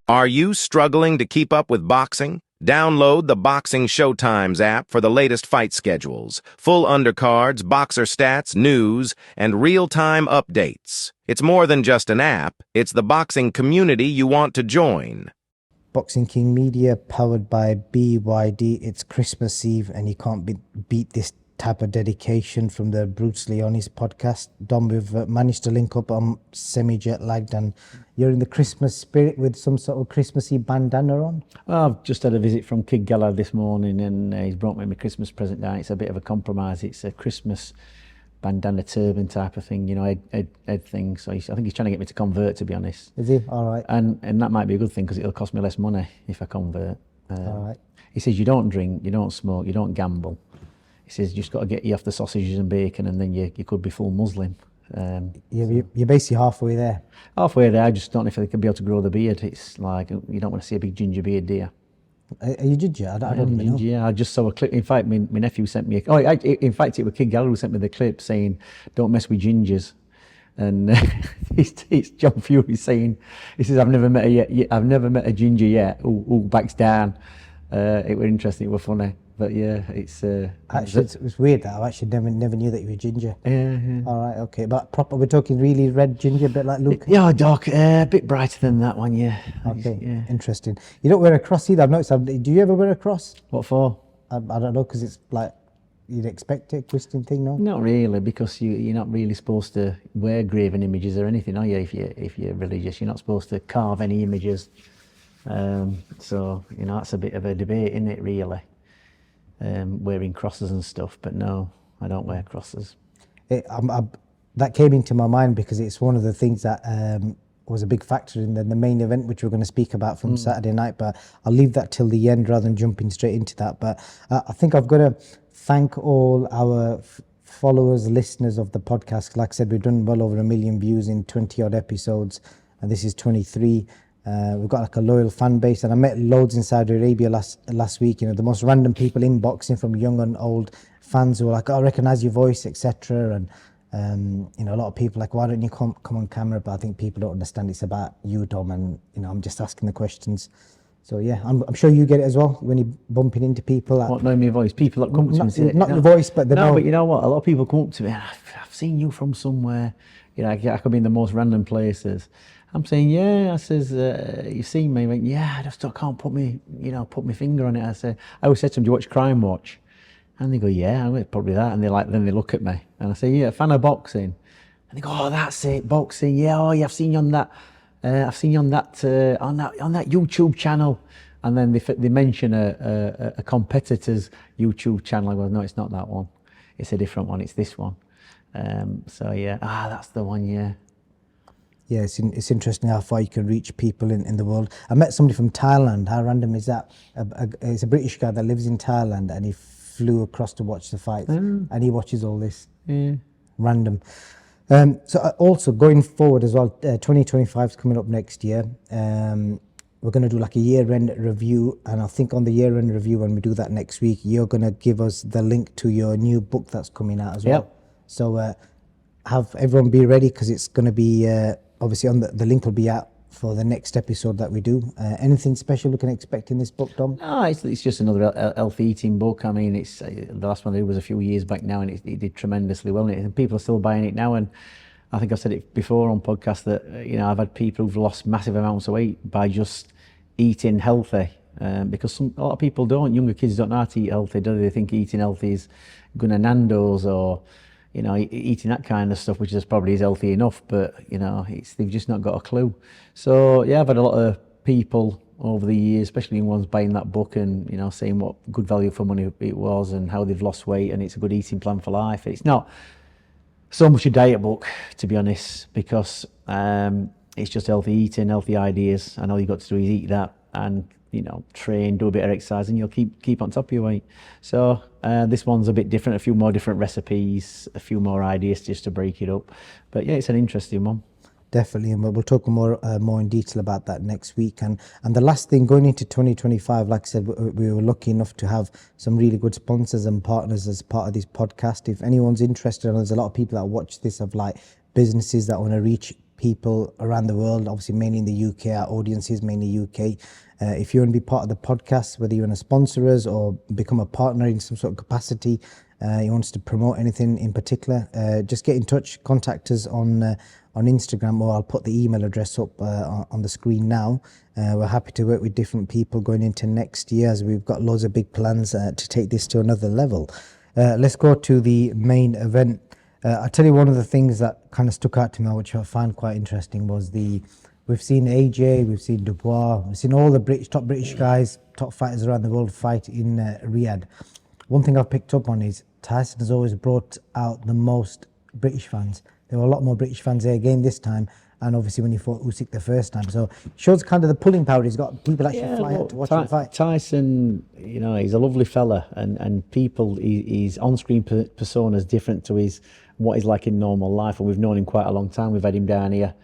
Are you struggling to keep up with boxing? Download the Boxing Showtimes app for the latest fight schedules, full undercards, boxer stats, news, and real-time updates. It's more than just an app, it's the boxing community you want to join. Boxing King Media, powered by BYD. It's Christmas Eve and you can't beat this type of dedication from the Bruce Leone's podcast. Dom, we've managed to link up. I'm semi-jet lagged and you're in the Christmas spirit with some sort of Christmassy bandana on. Well, I've just had a visit from Kid Gallagher this morning and he's brought me my Christmas present down. It's a bit of a compromise. It's a Christmas bandana turban type of thing, you know, head thing. So I think he's trying to get me to convert, to be honest. Is he? All right. And that might be a good thing because it'll cost me less money if I convert. All right. He says you don't drink, you don't smoke, you don't gamble. He says you just got to get you off the sausages and bacon and then you could be full Muslim. You're basically halfway there. Halfway there. I just don't know if they could be able to grow the beard. It's like, you don't want to see a big ginger beard, do you? Are you ginger? I don't even know. Yeah, I just saw a clip. In fact, my nephew sent me in fact, it was Kid Gallagher who sent me the clip saying, don't mess with gingers. And it's John Fury saying, he says, I've never met a ginger yet who backs down. It was interesting, it was funny. But yeah, it's actually it's weird that I actually never knew that you were ginger. Yeah. All right, okay, but proper. We're talking really red ginger, a bit like Luke. Yeah, Doc, a bit brighter than that one. Yeah. Okay. Yeah. Interesting. You don't wear a cross either. I've noticed. Do you ever wear a cross? What for? I don't know, because it's like you'd expect it, Christian thing, no? Not really, because you're not really supposed to wear graven images or anything, are you? If you're religious, you're not supposed to carve any images. So you know that's a bit of a debate, isn't it? Really. Wearing crosses and stuff, but no, I don't wear crosses. That came into my mind because it's one of the things that was a big factor in the main event, which we're going to speak about from Saturday night, but I'll leave that till the end rather than jumping straight into that. But I think I've got to thank all our followers, listeners of the podcast. Like I said, we've done well over 1 million views in 20 odd episodes, and this is 23. We've got like a loyal fan base, and I met loads in Saudi Arabia last week. You know, the most random people inboxing, from young and old fans who were like, "Oh, I recognise your voice," etc. And you know, a lot of people like, "Why don't you come on camera?" But I think people don't understand it's about you, Dom, and you know, I'm just asking the questions. So yeah, I'm sure you get it as well when you're bumping into people. What, know my voice? People that come to me and say, not your voice, but no. But you know what? A lot of people come up to me, and I've seen you from somewhere. You know, I could be in the most random places. I'm saying, yeah. I says, you've seen me? He went, yeah. I just can't put my finger on it. I always said to them, do you watch Crime Watch? And they go, yeah. I went, probably that. And then they look at me, and I say, yeah, fan of boxing. And they go, oh, that's it, boxing. Yeah, oh yeah, I've seen you on that. I've seen you on that YouTube channel. And then they mention a competitor's YouTube channel. I go, no, it's not that one. It's a different one. It's this one. So yeah, that's the one. Yeah. Yeah, it's interesting how far you can reach people in the world. I met somebody from Thailand. How random is that? It's a British guy that lives in Thailand, and he flew across to watch the fights, and he watches all this. Yeah. Random. So also going forward as well, 2025 is coming up next year. We're going to do like a year-end review, and I think on the year-end review, when we do that next week, you're going to give us the link to your new book that's coming out as well. Yep. So have everyone be ready, because it's going to be... obviously, on the link will be out for the next episode that we do. Anything special we can expect in this book, Dom? No, it's just another healthy eating book. I mean, it's the last one I did was a few years back now, and it did tremendously well. And people are still buying it now. And I think I've said it before on podcasts that I've had people who've lost massive amounts of weight by just eating healthy. Because a lot of people don't. Younger kids don't know how to eat healthy, do they? They think eating healthy is going to Nando's or eating that kind of stuff, which is probably is healthy enough, but they've just not got a clue. So yeah, I've had a lot of people over the years, especially young ones, buying that book and saying what good value for money it was and how they've lost weight, and it's a good eating plan for life. It's not so much a diet book, to be honest, because it's just healthy eating, healthy ideas, and all you got to do is eat that and train, do a bit of exercise, and you'll keep on top of your weight. So this one's a bit different, a few more different recipes, a few more ideas just to break it up. But yeah, it's an interesting one. Definitely, and we'll talk more in detail about that next week. And the last thing, going into 2025, like I said, we were lucky enough to have some really good sponsors and partners as part of this podcast. If anyone's interested, and there's a lot of people that watch this of like businesses that want to reach people around the world, obviously mainly in the UK. Our audience is mainly UK. If you want to be part of the podcast, whether you want to sponsor us or become a partner in some sort of capacity, you want us to promote anything in particular, just get in touch, contact us on Instagram, or I'll put the email address up on the screen now. We're happy to work with different people going into next year, as we've got loads of big plans to take this to another level. Let's go to the main event. I'll tell you, one of the things that kind of stuck out to me, which I found quite interesting, was we've seen AJ, we've seen Dubois, we've seen all the top British guys, top fighters around the world fight in Riyadh. One thing I've picked up on is Tyson has always brought out the most British fans. There were a lot more British fans there again this time, and obviously when he fought USYK the first time. So it shows kind of the pulling power he's got. People actually fly out to watch him fight. Tyson, you know, he's a lovely fella, and people, his on-screen persona is different to what he's like in normal life, and we've known him quite a long time. We've had him down here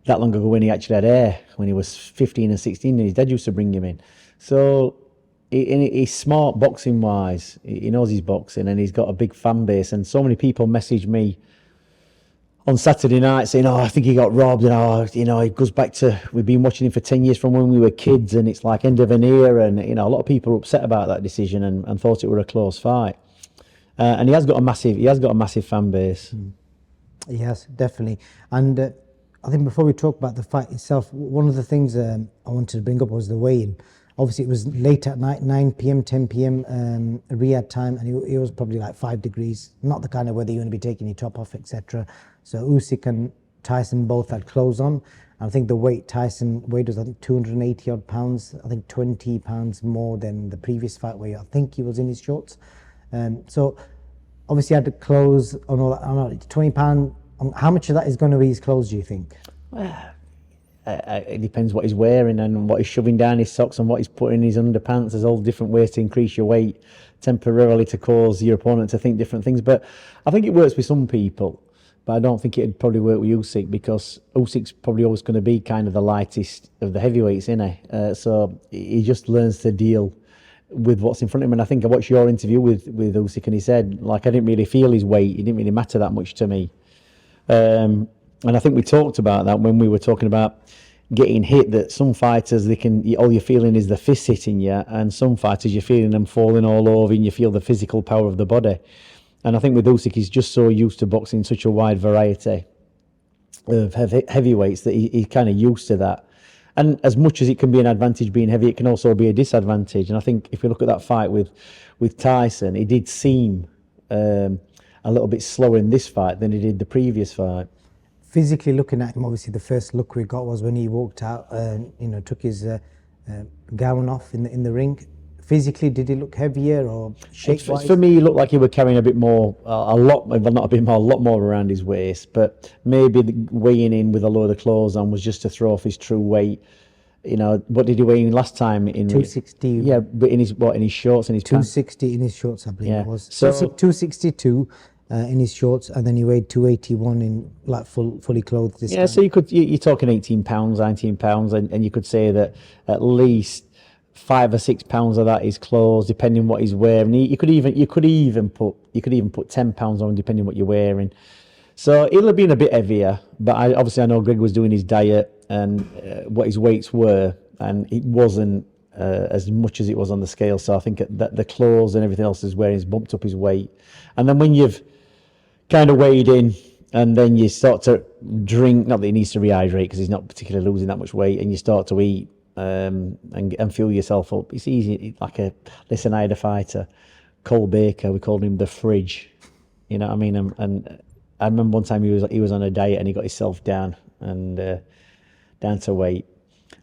that long ago when he actually had hair, when he was 15 and 16, and his dad used to bring him in. So he's smart boxing wise, he knows his boxing, and he's got a big fan base. And so many people message me on Saturday night saying, oh, I think he got robbed, and it goes back to, we've been watching him for 10 years from when we were kids, and it's like end of an era. And a lot of people are upset about that decision and thought it were a close fight. And he has got a massive fan base. Yes, definitely. And I think before we talk about the fight itself, one of the things I wanted to bring up was the weigh-in. Obviously, it was late at night, 9 p.m., 10 p.m. Riyadh time, and it was probably like 5 degrees. Not the kind of weather you're going to be taking your top off, etc. So USYK and Tyson both had clothes on. I think the weight Tyson weighed was, I think, 280 odd pounds. I think 20 pounds more than the previous fight where I think he was in his shorts. So obviously, he had the clothes on all that. I don't know, £20. How much of that is going to be his clothes, do you think? It depends what he's wearing and what he's shoving down his socks and what he's putting in his underpants. There's all different ways to increase your weight temporarily to cause your opponent to think different things. But I think it works with some people, but I don't think it'd probably work with USYK, because USYK's probably always going to be kind of the lightest of the heavyweights, innit? So he just learns to deal with what's in front of him. And I think I watched your interview with USYK, and he said, like, I didn't really feel his weight. It didn't really matter that much to me. And I think we talked about that when we were talking about getting hit, that some fighters, all you're feeling is the fist hitting you, and some fighters you're feeling them falling all over and you feel the physical power of the body. And I think with USYK, he's just so used to boxing such a wide variety of heavyweights that he's kind of used to that. And as much as it can be an advantage being heavy, it can also be a disadvantage. And I think if we look at that fight with Tyson, it did seem a little bit slower in this fight than he did the previous fight. Physically looking at him, obviously the first look we got was when he walked out and took his gown off in the ring. Physically, did he look heavier or shape-wise? For me, he looked like he was carrying a bit more, a lot more around his waist. But maybe the weighing in with a load of clothes on was just to throw off his true weight. What did he weigh in last time? 260. Yeah, but in his shorts and his 260 in his shorts, I believe it was. So 262 in his shorts, and then he weighed 281 in like fully clothed this time. So you're talking 18 pounds, 19 pounds, and you could say that at least 5 or 6 pounds of that is clothes, depending on what he's wearing. You could even put 10 pounds on, depending on what you're wearing. So it'll have been a bit heavier, but I know Greg was doing his diet and what his weights were, and it wasn't as much as it was on the scale. So I think that the clothes and everything else he's wearing has bumped up his weight. And then when you've kind of weighed in, and then you start to drink, not that he needs to rehydrate because he's not particularly losing that much weight, and you start to eat and fuel yourself up. It's easy. Listen, I had a fighter, Cole Baker, we called him the fridge. You know what I mean? And I remember one time he was on a diet and he got himself down to weight.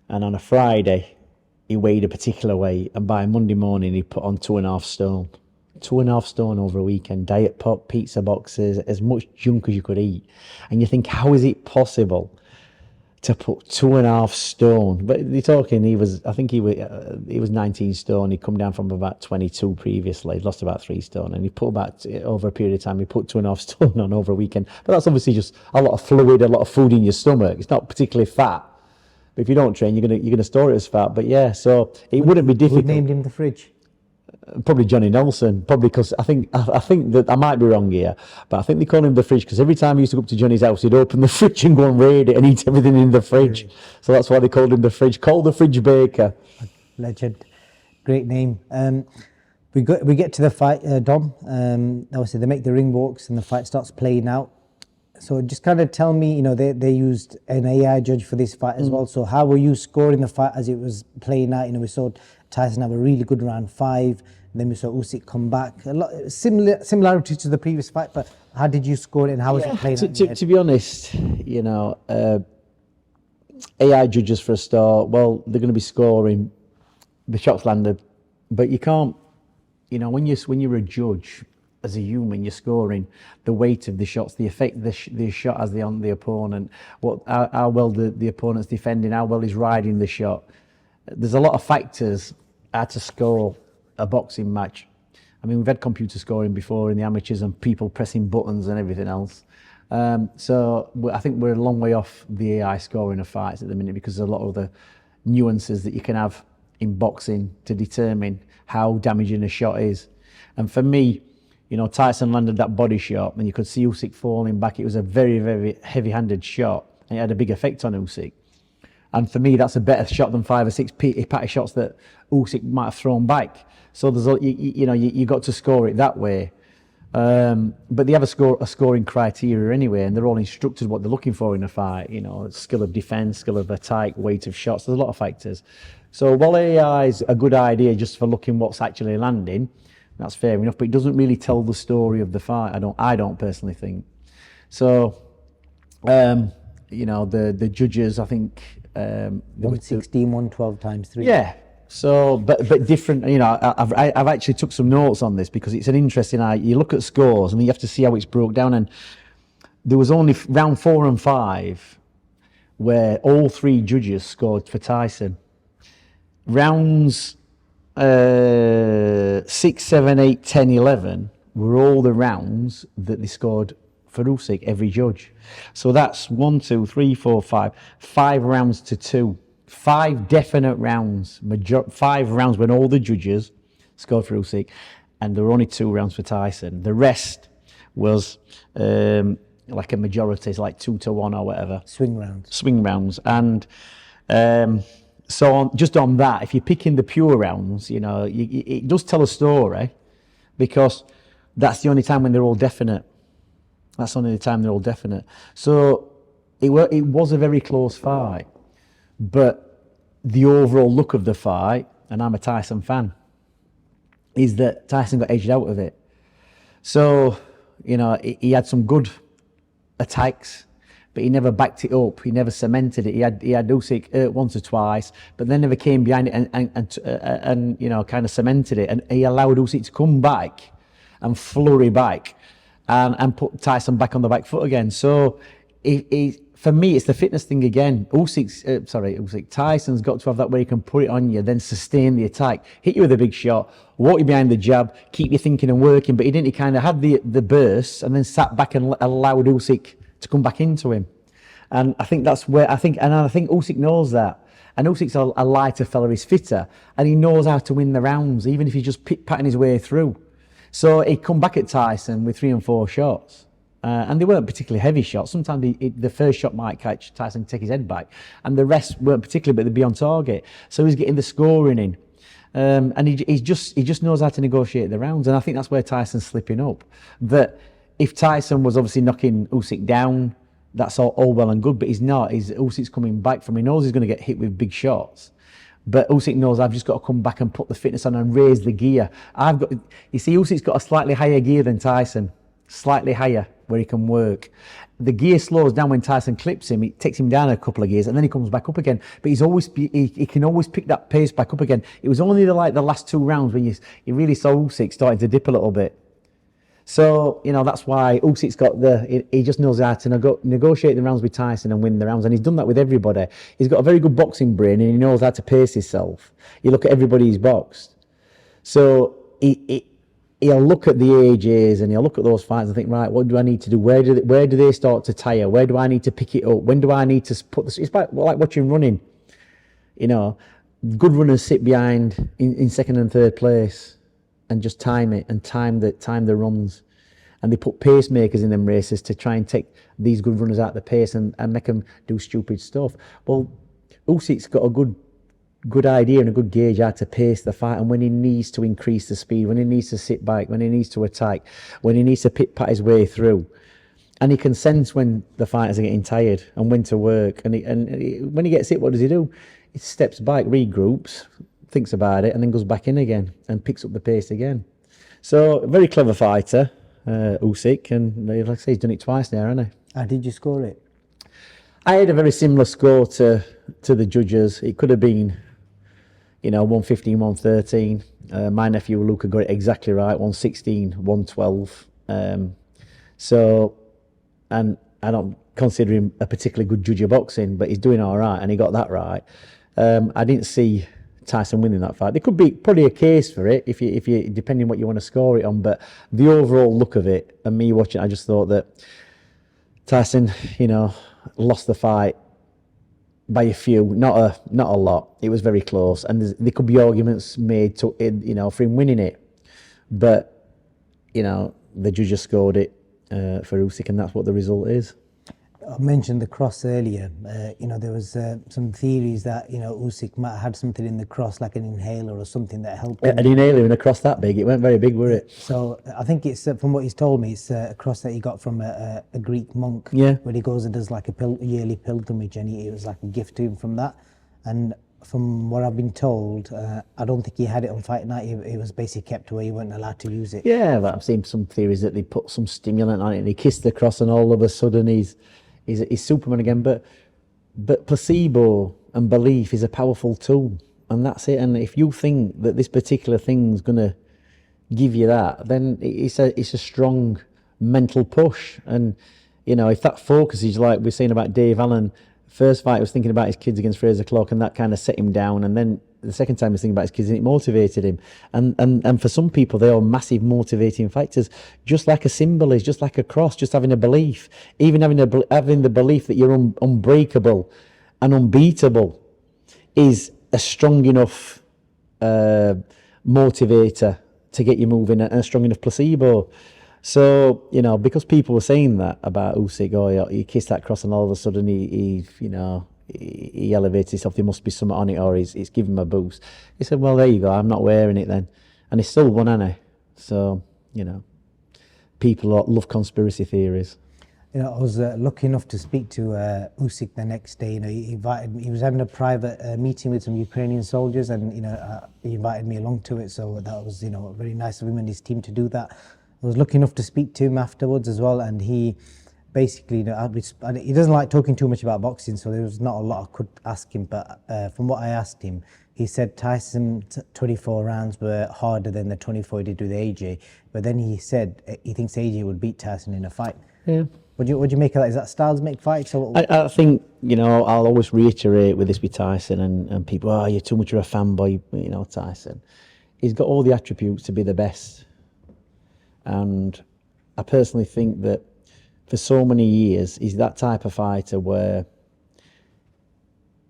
And on a Friday, he weighed a particular weight, and by Monday morning he put on 2.5 stone. 2.5 stone over a weekend, diet pop, pizza boxes, as much junk as you could eat. And you think, how is it possible to put 2.5 stone? But you're talking, he was 19 stone. He'd come down from about 22 previously. He'd lost about 3 stone, and he put over a period of time, he put 2.5 stone on over a weekend. But that's obviously just a lot of fluid, a lot of food in your stomach. It's not particularly fat. But if you don't train, you're gonna store it as fat. But yeah, so it wouldn't be difficult. Who named him the fridge? Probably Johnny Nelson, probably because I think that I might be wrong here, but I think they call him the fridge because every time he used to go up to Johnny's house, he'd open the fridge and go and raid it and eat everything in the fridge. So that's why they called him the fridge. Called the fridge baker. Legend, great name. We get to the fight, Dom. Obviously they make the ring walks and the fight starts playing out. So just kind of tell me, they used an AI judge for this fight as well. So how were you scoring the fight as it was playing out? We saw Tyson have a really good round 5, and then we saw Usyk come back. A lot similarity to the previous fight, but how did you score it and how was it playing out? To be honest, AI judges for a start, well, they're going to be scoring the shots landed, but you can't, when you're a judge, as a human, you're scoring the weight of the shots, the effect the shot has on the opponent, how well the opponent's defending, how well he's riding the shot. There's a lot of factors how to score a boxing match. I mean, we've had computer scoring before in the amateurs and people pressing buttons and everything else. So I think we're a long way off the AI scoring of fights at the minute because there's a lot of the nuances that you can have in boxing to determine how damaging a shot is. And for me, Tyson landed that body shot and you could see Usyk falling back. It was a very, very heavy-handed shot and it had a big effect on Usyk. And for me, that's a better shot than 5 or 6 patty shots that Usyk might have thrown back. So there's you got to score it that way. But they have a scoring criteria anyway, and they're all instructed what they're looking for in a fight. Skill of defense, skill of attack, weight of shots. There's a lot of factors. So while AI is a good idea just for looking what's actually landing, that's fair enough, but it doesn't really tell the story of the fight. I don't personally think. So, the judges, I think 116, 112 times 3. Yeah. So, but different. I've actually took some notes on this because it's an interesting. You look at scores and you have to see how it's broke down. And there was only round 4 and 5 where all 3 judges scored for Tyson. Rounds 6, 7, 8, 10, 11 were all the rounds that they scored for Usyk, every judge. So that's 1, 2, 3, 4, 5. 5 rounds to 2. 5 definite rounds. 5 rounds when all the judges scored for Usyk, and there were only 2 rounds for Tyson. The rest was like a majority, it's like 2 to 1 or whatever. Swing rounds. And so just on that, if you're picking the pure rounds, it does tell a story because that's the only time when they're all definite. That's only the time they're all definite. So it was a very close fight, but the overall look of the fight, and I'm a Tyson fan, is that Tyson got edged out of it. So, he had some good attacks, but he never backed it up. He never cemented it. He had Usyk hurt once or twice, but then never came behind it and kind of cemented it. And he allowed Usyk to come back and flurry back and put Tyson back on the back foot again. So for me, it's the fitness thing again. Tyson's got to have that where he can put it on you, then sustain the attack, hit you with a big shot, walk you behind the jab, keep you thinking and working. But he didn't. He kind of had the bursts and then sat back and allowed Usyk to come back into him. And I think that's where I think Usyk knows that. And Usyk's a lighter fella, he's fitter, and he knows how to win the rounds, even if he's just patting his way through. So he'd come back at Tyson with 3 and 4 shots. And they weren't particularly heavy shots. Sometimes the first shot might catch Tyson, take his head back, and the rest weren't particularly, but they'd be on target. So he's getting the scoring in, and he just knows how to negotiate the rounds. And I think that's where Tyson's slipping up. That if Tyson was obviously knocking Usyk down, that's all well and good, but he's not. Usyk's coming back from. He knows he's going to get hit with big shots. But Usyk knows I've just got to come back and put the fitness on and raise the gear. Usyk's got a slightly higher gear than Tyson, slightly higher, where he can work. The gear slows down when Tyson clips him. It takes him down a couple of gears and then he comes back up again. But he can always pick that pace back up again. It was only the last 2 rounds when you really saw Usyk starting to dip a little bit. So, that's why Usyk's got he just knows how to negotiate the rounds with Tyson and win the rounds. And he's done that with everybody. He's got a very good boxing brain and he knows how to pace himself. You look at everybody he's boxed. So he'll look at the AJs and he'll look at those fights and think, right, what do I need to do? Where do they start to tire? Where do I need to pick it up? When do I need to put this? It's like watching running. Good runners sit behind in second and third place. and just time it and time the runs. And they put pacemakers in them races to try and take these good runners out of the pace and make them do stupid stuff. Well, Usyk's got a good idea and a good gauge how to pace the fight, and when he needs to increase the speed, when he needs to sit back, when he needs to attack, when he needs to pit-pat his way through. And he can sense when the fighters are getting tired and when to work. And when he gets hit, what does he do? He steps back, regroups, thinks about it, and then goes back in again and picks up the pace again. So, a very clever fighter, Usyk, and like I say, he's done it twice now, hasn't he? How did you score it? I had a very similar score to the judges. It could have been, 115, 113. My nephew Luca got it exactly right, 116, 112. And I don't consider him a particularly good judge of boxing, but he's doing all right, and he got that right. I didn't see Tyson winning that fight. There could be probably a case for it if you depending on what you want to score it on, but the overall look of it and me watching, I just thought that Tyson, lost the fight by a few, not a lot. It was very close, and there could be arguments made to for him winning it, but the judges scored it for Usyk, and that's what the result is. I mentioned the cross earlier. There was some theories that Usyk might have had something in the cross, like an inhaler or something that helped him. An inhaler in a cross that big, it weren't very big, were it? So I think it's from what he's told me, it's a cross that he got from a Greek monk. Yeah. Where he goes and does like a yearly pilgrimage, and it was like a gift to him from that. And from what I've been told, I don't think he had it on fight night. It was basically kept away. He wasn't allowed to use it. Yeah, but I've seen some theories that they put some stimulant on it and he kissed the cross, and all of a sudden he's Superman again. But placebo and belief is a powerful tool, and that's it. And if you think that this particular thing's gonna give you that, then it's a strong mental push. And if that focus is like we're saying about Dave Allen, first fight he was thinking about his kids against Fraser Clark, and that kind of set him down. And then the second time he was thinking about his kids, and it motivated him. And for some people, they are massive motivating factors. Just like a symbol is, just like a cross, just having a belief, even having the belief that you're unbreakable and unbeatable is a strong enough motivator to get you moving, and a strong enough placebo. So, because people were saying that about Usyk, he kissed that cross and all of a sudden he elevates himself, there must be something on it, or it's giving him a boost. He said, well, there you go, I'm not wearing it then. And he still won, hasn't he? So, people love conspiracy theories. I was lucky enough to speak to Usyk the next day. He was having a private meeting with some Ukrainian soldiers, and he invited me along to it. So that was very nice of him and his team to do that. I was lucky enough to speak to him afterwards as well, and he basically, he doesn't like talking too much about boxing, so there was not a lot I could ask him. But from what I asked him, he said Tyson's 24 rounds were harder than the 24 he did with AJ. But then he said he thinks AJ would beat Tyson in a fight. Yeah. What do you make of that? Is that styles make fights? I think, I'll always reiterate with this with Tyson, and people, you're too much of a fanboy, Tyson. He's got all the attributes to be the best. And I personally think that for so many years, he's that type of fighter where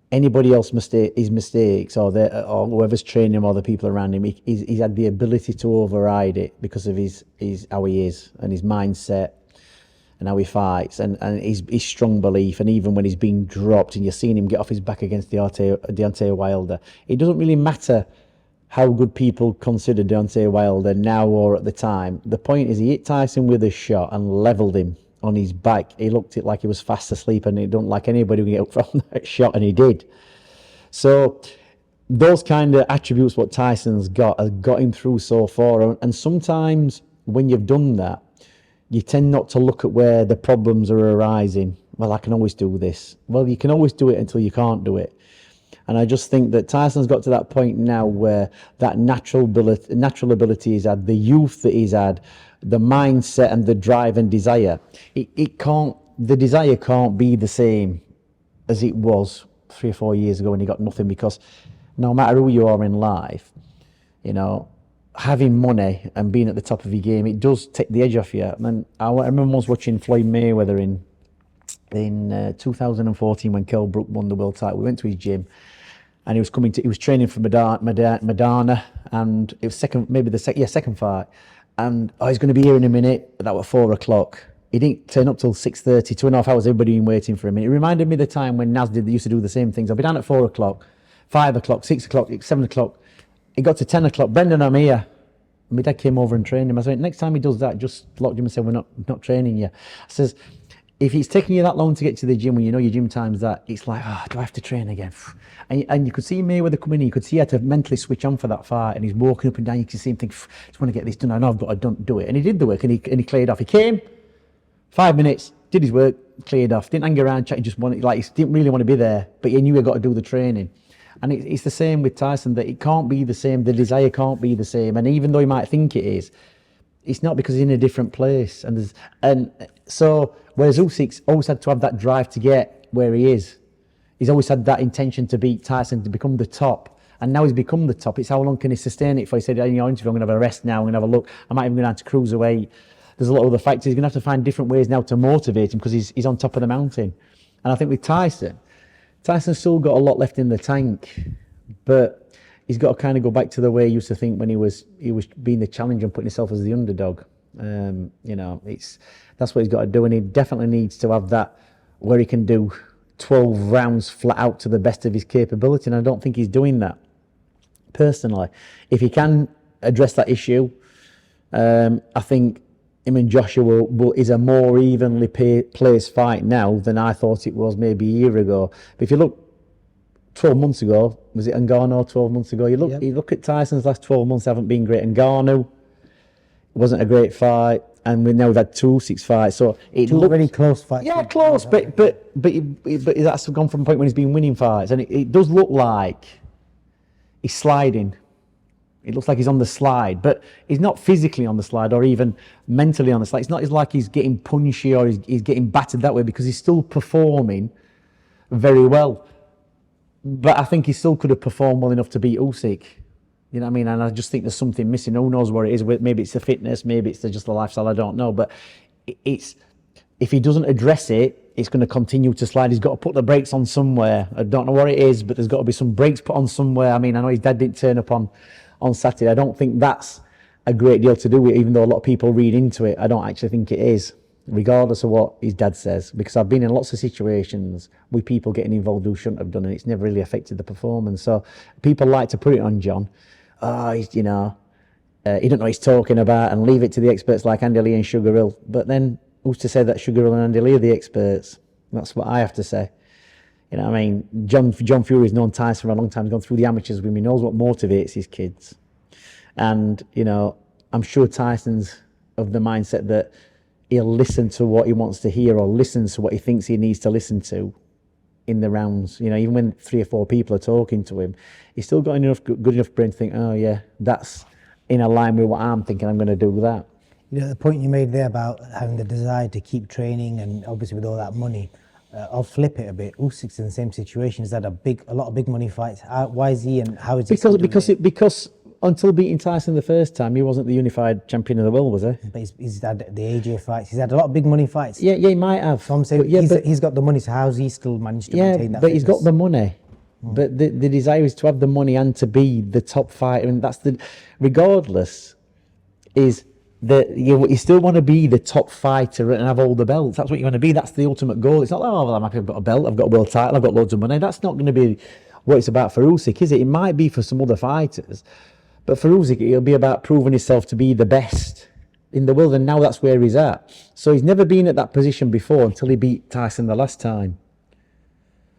anybody else his mistakes, or whoever's training him, or the people around him, he's had the ability to override it because of his how he is and his mindset and how he fights and his strong belief. And even when he's being dropped and you're seeing him get off his back against Deontay Wilder, it doesn't really matter how good people consider Deontay Wilder now or at the time. The point is, he hit Tyson with a shot and levelled him on his back. He looked like he was fast asleep, and he don't like anybody who can get up from that shot, and he did. So those kind of attributes what Tyson's got has got him through so far. And sometimes when you've done that, you tend not to look at where the problems are arising. Well, I can always do this. Well, you can always do it until you can't do it. And I just think that Tyson's got to that point now where that natural ability he's had, the youth that he's had, the mindset and the drive and desire, the desire can't be the same as it was 3 or 4 years ago when he got nothing. Because no matter who you are in life, having money and being at the top of your game, it does take the edge off you. And I remember once watching Floyd Mayweather in 2014 when Kell Brook won the world title. We went to his gym, and he was training for Madonna, and it was second fight, and he's going to be here in a minute. That was 4 o'clock. He didn't turn up till 6:30, 2.5 hours. Everybody been waiting for him. And it reminded me of the time when Naz used to do the same things. I'll be down at 4 o'clock, 5 o'clock, 6 o'clock, 7 o'clock. It got to 10 o'clock. Brendan, I'm here. And my dad came over and trained him. I said, next time he does that, just locked him and said, we're not training you. I says, if it's taking you that long to get to the gym, when you know your gym time's that, it's like, do I have to train again? And you could see Mayweather come in, you could see he had to mentally switch on for that fight, and he's walking up and down, you can see him think, just want to get this done, I know I've got to do it. And he did the work, and he cleared off. He came, 5 minutes, did his work, cleared off, didn't hang around, he didn't really want to be there, but he knew he got to do the training. And it's the same with Tyson, that it can't be the same, the desire can't be the same, and even though he might think it is, it's not, because he's in a different place. And so, whereas Usyk's always had to have that drive to get where he is, he's always had that intention to beat Tyson, to become the top, and now he's become the top. It's how long can he sustain it for? He said in your interview, I'm going to have a rest now, I'm going to have a look, I might even go down to cruiserweight. There's a lot of other factors. He's going to have to find different ways now to motivate him, because he's on top of the mountain. And I think with Tyson's still got a lot left in the tank, but he's got to kind of go back to the way he used to think when he was being the challenger and putting himself as the underdog. That's what he's got to do, and he definitely needs to have that where he can do 12 rounds flat out to the best of his capability, and I don't think he's doing that personally. If he can address that issue, I think him and Joshua is a more evenly placed fight now than I thought it was maybe a year ago. But if you look 12 months ago, was it Ngannou 12 months ago? You look at Tyson's last 12 months haven't been great. Ngannou wasn't a great fight, and we've had 2 6 fights. So it Two looked very close fights. Yeah, close, but that's gone from a point when he's been winning fights, and it does look like he's sliding. It looks like he's on the slide, but he's not physically on the slide or even mentally on the slide. It's not like he's getting punchy or he's getting battered that way, because he's still performing very well. But I think he still could have performed well enough to beat Usyk. You know what I mean? And I just think there's something missing. Who knows what it is? Maybe it's the fitness, maybe it's just the lifestyle, I don't know. But if he doesn't address it, it's going to continue to slide. He's got to put the brakes on somewhere. I don't know what it is, but there's got to be some brakes put on somewhere. I mean, I know his dad didn't turn up on Saturday. I don't think that's a great deal to do with it, even though a lot of people read into it. I don't actually think it is, regardless of what his dad says, because I've been in lots of situations with people getting involved who shouldn't have done, and it's never really affected the performance. So people like to put it on John. He don't know what he's talking about, and leave it to the experts like Andy Lee and Sugar Hill. But then who's to say that Sugar Hill and Andy Lee are the experts? That's what I have to say. You know what I mean? John Fury's known Tyson for a long time. He's gone through the amateurs with him. He knows what motivates his kids. And, I'm sure Tyson's of the mindset that he'll listen to what he wants to hear, or listen to what he thinks he needs to listen to in the rounds. Even when 3 or 4 people are talking to him, he's still got good enough brain to think, oh yeah, that's in line with what I'm thinking, I'm going to do that. The point you made there about having the desire to keep training, and obviously with all that money, I'll flip it a bit. Usyk's in the same situation. He's had a lot of big money fights. Why is he, and how is he? Because until beating Tyson the first time, he wasn't the unified champion of the world, was he? But he's had the AJ fights. He's had a lot of big money fights. Yeah, he might have. So I'm saying, he's got the money. So how's he still managed to maintain that? But he's got the money. But the desire is to have the money and to be the top fighter, and that's regardless, is that you still want to be the top fighter and have all the belts. That's what you want to be. That's the ultimate goal. It's not like, I'm happy I've got a belt, I've got a world title, I've got loads of money. That's not going to be what it's about for Usyk, is it? It might be for some other fighters, but for Usyk, it'll be about proving himself to be the best in the world, and now that's where he's at. So he's never been at that position before until he beat Tyson the last time.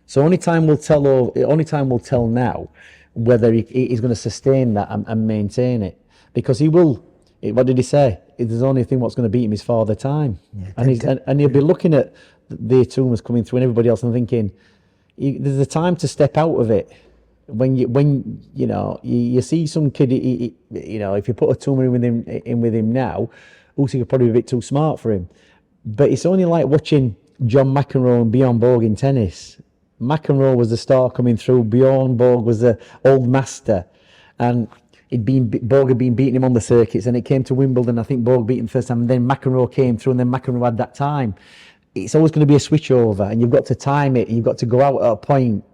So only time will tell now whether he's going to sustain that and maintain it, because he will. What did he say? There's only thing what's going to beat him is Father Time. Yeah, and he'll be looking at the Atumas coming through and everybody else and thinking, there's a time to step out of it. When you see some kid, if you put a Atuma in with him now, Usyk could probably be a bit too smart for him. But it's only like watching John McEnroe and Bjorn Borg in tennis. McEnroe was the star coming through. Bjorn Borg was the old master, and Borg had been beating him on the circuits, and it came to Wimbledon. I think Borg beat him first time, and then McEnroe came through, and then McEnroe had that time. It's always going to be a switch over, and you've got to time it. You've got to go out at a point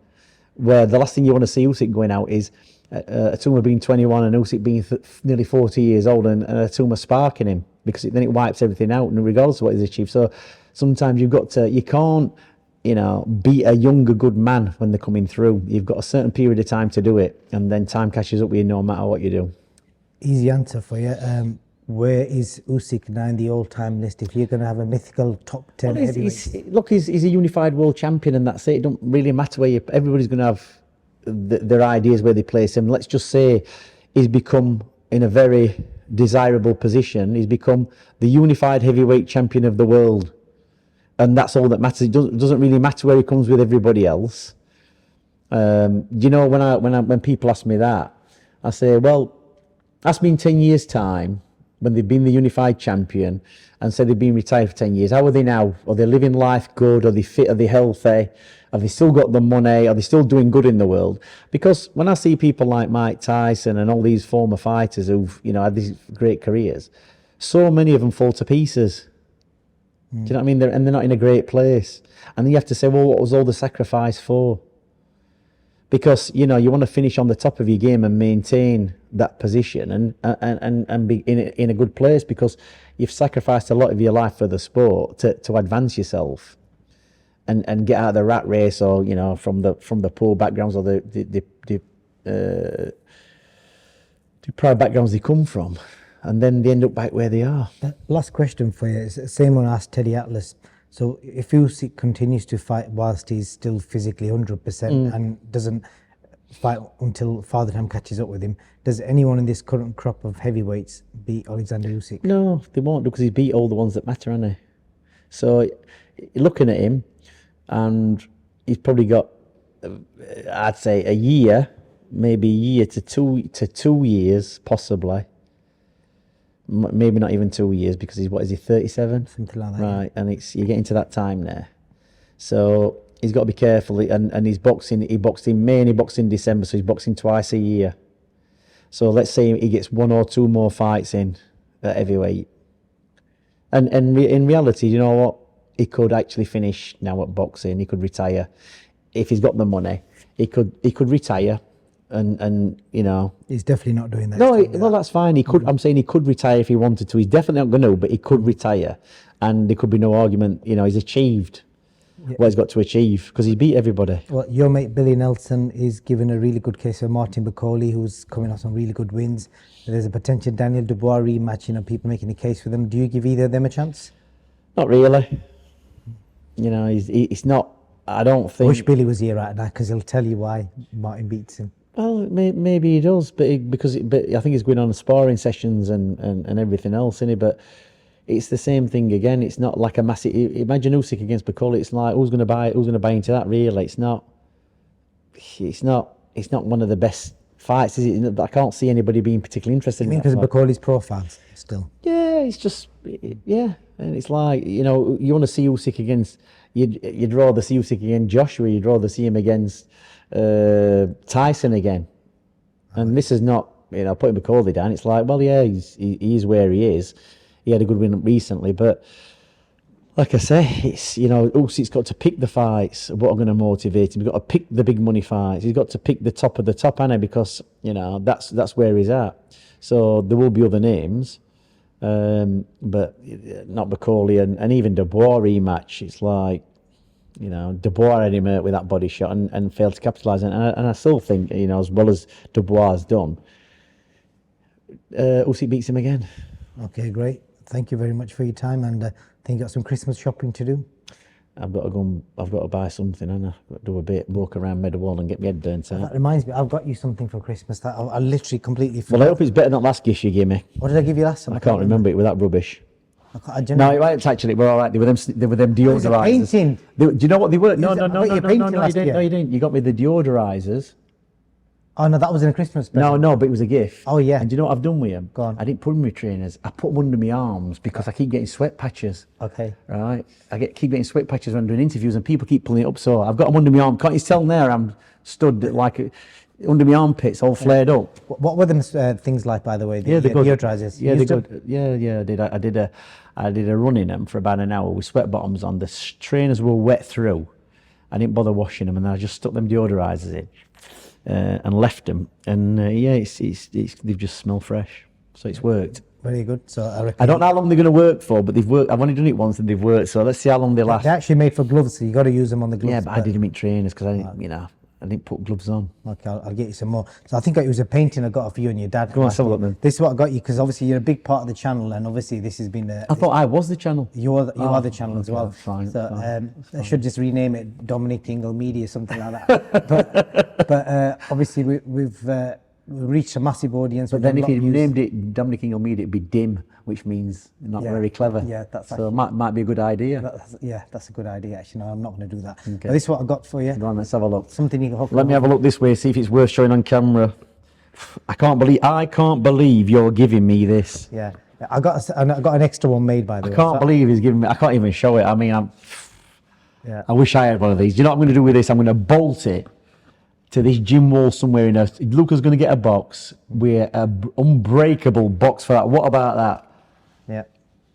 Where the last thing you want to see Usyk going out is Atuma being 21 and Usyk being nearly 40 years old, and Atuma sparking him, because then it wipes everything out, and regardless of what he's achieved. So sometimes you can't, beat a younger good man when they're coming through. You've got a certain period of time to do it, and then time catches up with you no matter what you do. Easy answer for you. Where is Usyk now in the all-time list? If you're going to have a mythical top 10 heavyweights? Look, he's a unified world champion, and that's it. It don't really matter where everybody's going to have their ideas where they place him. Let's just say he's become, in a very desirable position, he's become the unified heavyweight champion of the world. And that's all that matters. It doesn't really matter where he comes with everybody else. When people ask me that, I say, well, ask me in 10 years' time, when they've been the unified champion and said they've been retired for 10 years, how are they now? Are they living life good? Are they fit? Are they healthy? Have they still got the money? Are they still doing good in the world? Because when I see people like Mike Tyson and all these former fighters who've had these great careers, so many of them fall to pieces. Do you know what I mean? They're not in a great place. And then you have to say, well, what was all the sacrifice for? Because, you want to finish on the top of your game and maintain that position and be in a good place, because you've sacrificed a lot of your life for the sport to advance yourself and get out of the rat race, or, from the poor backgrounds or the proud backgrounds they come from. And then they end up back where they are. Last question for you. It's the same one I asked Teddy Atlas. So if Usyk continues to fight whilst he's still physically 100% and doesn't fight until Father Time catches up with him, does anyone in this current crop of heavyweights beat Alexander Usyk? No, they won't, because he's beat all the ones that matter, hasn't he? So looking at him, and he's probably got, I'd say, a year, maybe a year to 2 years, possibly. Maybe not even 2 years, because he's 37? Something like that. Right, yeah. And you're getting to that time there. So he's got to be careful, and he's boxing. He boxed in May and he boxed in December, so he's boxing twice a year. So let's say he gets 1 or 2 more fights in at heavyweight. And in reality, you know what? He could actually finish now at boxing. He could retire if he's got the money. He could retire. And he's definitely not doing that. No, well, that's fine. He could. I'm saying he could retire if he wanted to. He's definitely not going to, but he could retire, and there could be no argument. He's achieved what he's got to achieve, because he beat everybody. Well, your mate Billy Nelson is giving a really good case for Martin Bakoli, who's coming off some really good wins. There's a potential Daniel Dubois rematch. People making a case for them. Do you give either of them a chance? Not really. He's not. I don't think. I wish Billy was here right now, because he'll tell you why Martin beats him. Well, maybe he does, but I think he's going on sparring sessions and everything else, isn't he? But it's the same thing again. It's not like a massive. Imagine Usyk against Bakoli. It's like who's going to buy into that? Really, it's not. It's not one of the best fights, is it? I can't see anybody being particularly interested. You mean because of Bakoli's profile still? Yeah, it's just and it's like you want to see Usyk against. You'd rather see Usyk against Joshua. You'd rather see him against Tyson again. And this is not, putting Bakoli down. It's like, well, yeah, he is where he is. He had a good win recently, but like I say, it's Usyk's got to pick the fights. What are going to motivate him? He's got to pick the big money fights. He's got to pick the top of the top, hasn't he? Because that's where he's at. So there will be other names. But not Bakoli and even Dubois rematch. It's like, Dubois had him with that body shot and failed to capitalise. And I still think, as well as Dubois has done, Usyk beats him again. Okay, great. Thank you very much for your time, and I think you got some Christmas shopping to do. I've got to buy something, and I've got to do a bit, walk around Meadowall and get my head burnt out. That reminds me, I've got you something for Christmas that I literally completely forgot. Well, I hope it's better than last gift you gave me. What did I give you last time? I can't remember it with that rubbish. No, it was actually, we're all right. They were them deodorizers. Painting. Do you know what they were? No, you didn't. You got me the deodorizers. Oh no, that was in a Christmas present. No, but it was a gift. Oh yeah. And do you know what I've done with them? Go on. I didn't put them in my trainers. I put them under my arms because I keep getting sweat patches. Okay. Right. Keep getting sweat patches when I'm doing interviews, and people keep pulling it up. So I've got them under my arm. Can't you tell there? I'm stood like under my armpits, all flared up. What were them things like, by the way? They're good. Deodorizers. Yeah, they're good. Yeah. I did a run in them for about an hour with sweat bottoms on. The trainers were wet through. I didn't bother washing them, and then I just stuck them deodorizers in and left them. And yeah, they've just smell fresh, so it's worked. Very good. So I don't know how long they're going to work for, but they've worked. I've only done it once and they've worked. So let's see how long they last. They're actually made for gloves, so you got to use them on the gloves. Yeah, but I did them in trainers because I didn't, I didn't put gloves on. Okay, I'll get you some more. So I think it was a painting I got off you and your dad. Go on, let's have a look then. This is what I got you, because obviously you're a big part of the channel, and obviously this has been. I thought I was the channel. You are the channel as well. Fine. So I should just rename it Dominic Ingle Media, something like that. but obviously we've reached a massive audience. But then if you named it Dominic Ingle Media, it'd be dim, which means not very clever. Yeah, that's so might be a good idea. That's a good idea. Actually, no, I'm not going to do that. Okay. But this is what I got for you. Go on, let's have a look. Something you can hook Let me have a look this way, see if it's worth showing on camera. I can't believe you're giving me this. Yeah, I got an extra one made, by the way. I can't believe he's giving me. I can't even show it. I mean, I wish I had one of these. Do you know what I'm going to do with this? I'm going to bolt it to this gym wall somewhere in there. Luca's going to get a box with an unbreakable box for that. What about that? Yeah.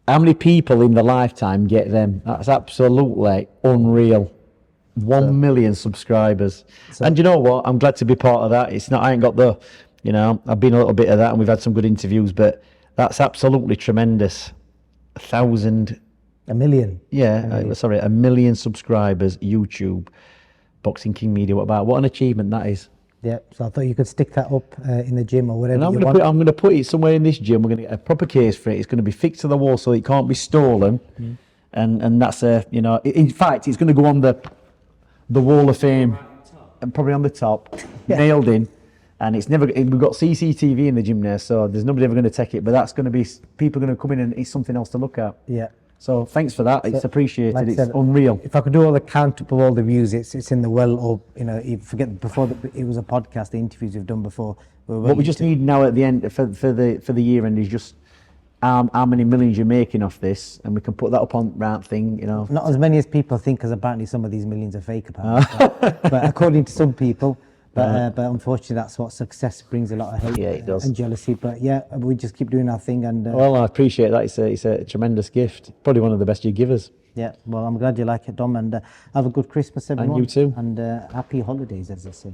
How many people in their lifetime get them? That's absolutely unreal. 1 million subscribers. And you know what? I'm glad to be part of that. It's not, I ain't got the, I've been a little bit of that and we've had some good interviews, but that's absolutely tremendous. 1,000. A million. Yeah, sorry, 1 million subscribers, YouTube. Boxing King Media. What an achievement that is. Yeah, so I thought you could stick that up in the gym or whatever. And I'm going to put it somewhere in this gym. We're going to get a proper case for it. It's going to be fixed to the wall so it can't be stolen. And that's in fact, it's going to go on the wall of fame, and probably on the top, nailed in. And we've got CCTV in the gym there, so there's nobody ever going to take it. But that's going to be people are going to come in and it's something else to look at. Yeah. So thanks for that. It's appreciated. Like it's unreal. If I could do all the count up of all the views, it's in the well. Or you forget before it was a podcast. The interviews we've done before. What we just need now at the end for the year end is just how many millions you're making off this, and we can put that up on round thing. Not as many as people think, because apparently some of these millions are fake. Apparently, but according to some people. But unfortunately, that's what success brings, a lot of hate it does. and jealousy. But yeah, we just keep doing our thing. And well, I appreciate that. It's a tremendous gift. Probably one of the best you give us. Yeah, well, I'm glad you like it, Dom. And have a good Christmas, everyone. And you too. And happy holidays, as I say.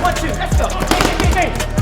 One, two, let's go. Hey.